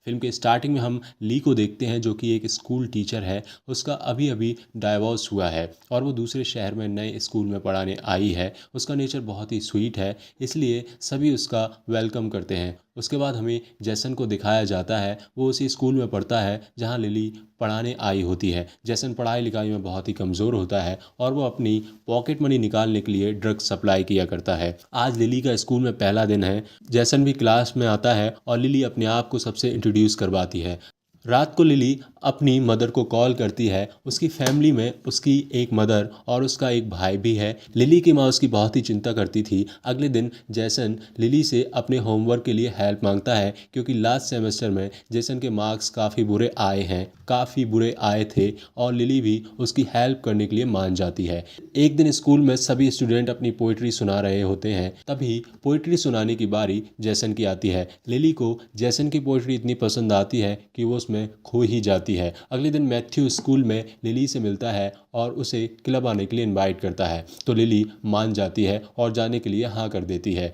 Film के starting में हम ली को देखते हैं जो कि एक स्कूल टीचर है। उसका अभी अभी डाइवोर्स हुआ है और वो दूसरे शहर में नए स्कूल में पढ़ाने आई है। उसका नेचर बहुत ही स्वीट है, इसलिए सभी उसका वेलकम करते हैं। उसके बाद हमें जैसन को दिखाया जाता है, वो उसी स्कूल में पढ़ता है जहाँ लिली पढ़ाने आई होती है। जैसन पढ़ाई लिखाई में बहुत ही कमज़ोर होता है और वो अपनी पॉकेट मनी निकालने के लिए ड्रग्स सप्लाई किया करता है। आज लिली का स्कूल में पहला दिन है। जैसन भी क्लास में आता है और लिली अपने आप को सबसे इंट्रोड्यूस करवाती है। रात को लिली अपनी मदर को कॉल करती है। उसकी फैमिली में उसकी एक मदर और उसका एक भाई भी है। लिली की माँ उसकी बहुत ही चिंता करती थी। अगले दिन जैसन लिली से अपने होमवर्क के लिए हेल्प मांगता है क्योंकि लास्ट सेमेस्टर में जैसन के मार्क्स काफ़ी बुरे आए हैं, काफ़ी बुरे आए थे और लिली भी उसकी हेल्प करने के लिए मान जाती है। एक दिन स्कूल में सभी स्टूडेंट अपनी पोइट्री सुना रहे होते हैं, तभी पोइट्री सुनाने की बारी जैसन की आती है। लिली को जैसन की पोइट्री इतनी पसंद आती है कि वो उसमें खो ही जाती है। अगले दिन मैथ्यू स्कूल में लिली से मिलता है और उसे क्लब आने के लिए इनवाइट करता है, तो लिली मान जाती है और जाने के लिए हाँ कर देती है।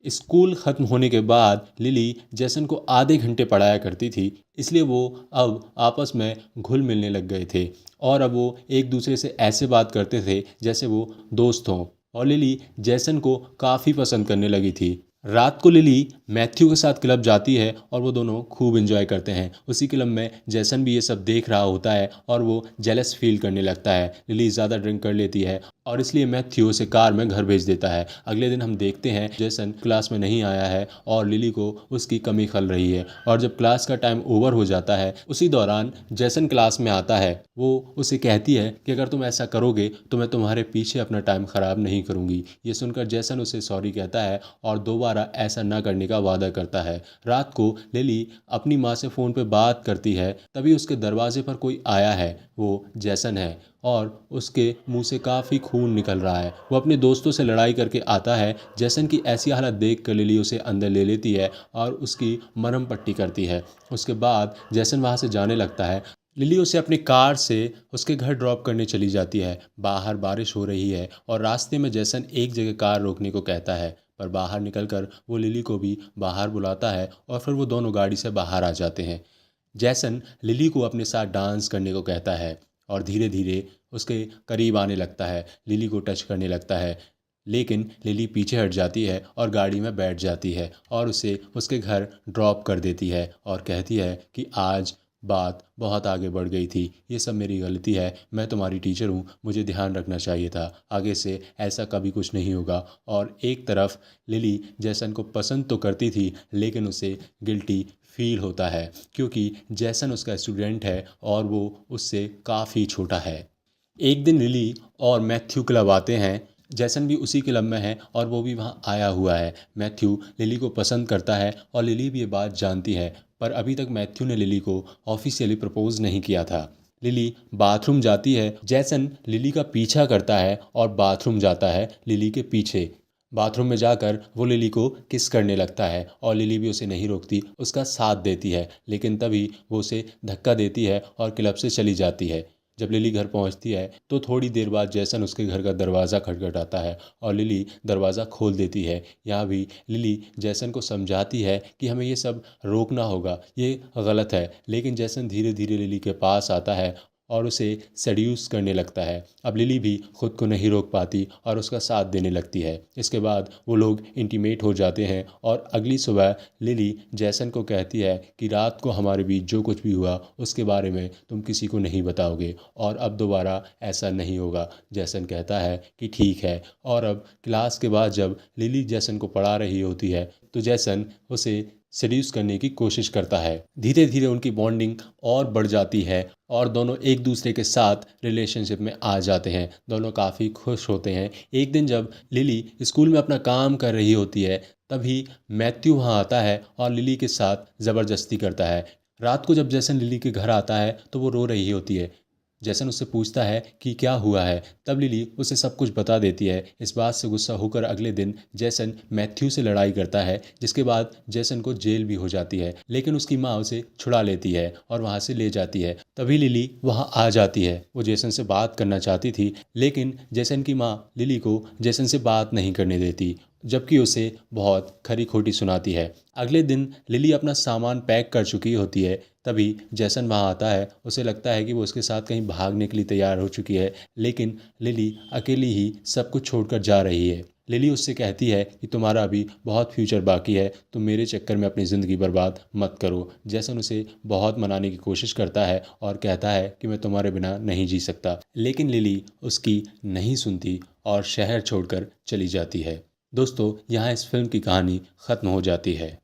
स्कूल ख़त्म होने के बाद लिली जैसन को आधे घंटे पढ़ाया करती थी, इसलिए वो अब आपस में घुल मिलने लग गए थे और अब वो एक दूसरे से ऐसे बात करते थे जैसे वो दोस्त हों। और लिली जैसन को काफ़ी पसंद करने लगी थी। रात को लिली मैथ्यू के साथ क्लब जाती है और वो दोनों खूब एंजॉय करते हैं। उसी क्लब में जैसन भी ये सब देख रहा होता है और वो जेलस फील करने लगता है। लिली ज़्यादा ड्रिंक कर लेती है और इसलिए मैथ्यू उसे कार में घर भेज देता है। अगले दिन हम देखते हैं जैसन क्लास में नहीं आया है और लिली को उसकी कमी खल रही है। और जब क्लास का टाइम ओवर हो जाता है, उसी दौरान जैसन क्लास में आता है। वो उसे कहती है कि अगर तुम ऐसा करोगे तो मैं तुम्हारे पीछे अपना टाइम ख़राब नहीं करूँगी। ये सुनकर जैसन उसे सॉरी कहता है और दोबारा ऐसा ना करने का वादा करता है। रात को लिली अपनी माँ से फ़ोन पे बात करती है, तभी उसके दरवाजे पर कोई आया है। वो जैसन है और उसके मुंह से काफ़ी खून निकल रहा है। वो अपने दोस्तों से लड़ाई करके आता है। जैसन की ऐसी हालत देख कर लिली उसे अंदर ले लेती है और उसकी मरहम पट्टी करती है। उसके बाद जैसन वहाँ से जाने लगता है। लिली उसे अपनी कार से उसके घर ड्रॉप करने चली जाती है। बाहर बारिश हो रही है और रास्ते में जैसन एक जगह कार रोकने को कहता है, पर बाहर निकलकर वो लिली को भी बाहर बुलाता है और फिर वो दोनों गाड़ी से बाहर आ जाते हैं। जैसन लिली को अपने साथ डांस करने को कहता है और धीरे धीरे उसके करीब आने लगता है, लिली को टच करने लगता है। लेकिन लिली पीछे हट जाती है और गाड़ी में बैठ जाती है और उसे उसके घर ड्रॉप कर देती है और कहती है कि आज बात बहुत आगे बढ़ गई थी, ये सब मेरी गलती है, मैं तुम्हारी टीचर हूँ, मुझे ध्यान रखना चाहिए था, आगे से ऐसा कभी कुछ नहीं होगा। और एक तरफ लिली जैसन को पसंद तो करती थी लेकिन उसे गिल्टी फील होता है क्योंकि जैसन उसका स्टूडेंट है और वो उससे काफ़ी छोटा है। एक दिन लिली और मैथ्यू क्लब आते हैं। जैसन भी उसी क्लब में है और वो भी वहाँ आया हुआ है। मैथ्यू लिली को पसंद करता है और लिली भी ये बात जानती है, पर अभी तक मैथ्यू ने लिली को ऑफिशियली प्रपोज नहीं किया था। लिली बाथरूम जाती है। जैसन लिली का पीछा करता है और बाथरूम जाता है लिली के पीछे। बाथरूम में जाकर वो लिली को किस करने लगता है और लिली भी उसे नहीं रोकती, उसका साथ देती है। लेकिन तभी वो उसे धक्का देती है और क्लब से चली जाती है। जब लिली घर पहुंचती है तो थोड़ी देर बाद जैसन उसके घर का दरवाज़ा खटखटाता है और लिली दरवाज़ा खोल देती है। यहाँ भी लिली जैसन को समझाती है कि हमें ये सब रोकना होगा, ये गलत है। लेकिन जैसन धीरे धीरे लिली के पास आता है और उसे सेड्यूस करने लगता है। अब लिली भी खुद को नहीं रोक पाती और उसका साथ देने लगती है। इसके बाद वो लोग इंटीमेट हो जाते हैं और अगली सुबह लिली जैसन को कहती है कि रात को हमारे बीच जो कुछ भी हुआ उसके बारे में तुम किसी को नहीं बताओगे और अब दोबारा ऐसा नहीं होगा। जैसन कहता है कि ठीक है। और अब क्लास के बाद जब लिली जैसन को पढ़ा रही होती है तो जैसन उसे सेड्यूस करने की कोशिश करता है। धीरे धीरे उनकी बॉन्डिंग और बढ़ जाती है और दोनों एक दूसरे के साथ रिलेशनशिप में आ जाते हैं। दोनों काफ़ी खुश होते हैं। एक दिन जब लिली स्कूल में अपना काम कर रही होती है, तभी मैथ्यू वहाँ आता है और लिली के साथ ज़बरदस्ती करता है। रात को जब जैसन लिली के घर आता है तो वो रो रही होती है। जैसन उससे पूछता है कि क्या हुआ है, तब लिली उसे सब कुछ बता देती है। इस बात से गुस्सा होकर अगले दिन जैसन मैथ्यू से लड़ाई करता है, जिसके बाद जैसन को जेल भी हो जाती है। लेकिन उसकी माँ उसे छुड़ा लेती है और वहाँ से ले जाती है। तभी लिली वहाँ आ जाती है। वो जैसन से बात करना चाहती थी लेकिन जैसन की माँ लिली को जैसन से बात नहीं करने देती। जबकि उसे बहुत खरी खोटी सुनाती है। अगले दिन लिली अपना सामान पैक कर चुकी होती है, तभी जैसन वहाँ आता है। उसे लगता है कि वो उसके साथ कहीं भागने के लिए तैयार हो चुकी है, लेकिन लिली अकेली ही सब कुछ छोड़कर जा रही है। लिली उससे कहती है कि तुम्हारा अभी बहुत फ्यूचर बाकी है, तुम मेरे चक्कर में अपनी ज़िंदगी बर्बाद मत करो। जैसन उसे बहुत मनाने की कोशिश करता है और कहता है कि मैं तुम्हारे बिना नहीं जी सकता, लेकिन लिली उसकी नहीं सुनती और शहर छोड़कर चली जाती है। दोस्तों, यहाँ इस फिल्म की कहानी ख़त्म हो जाती है।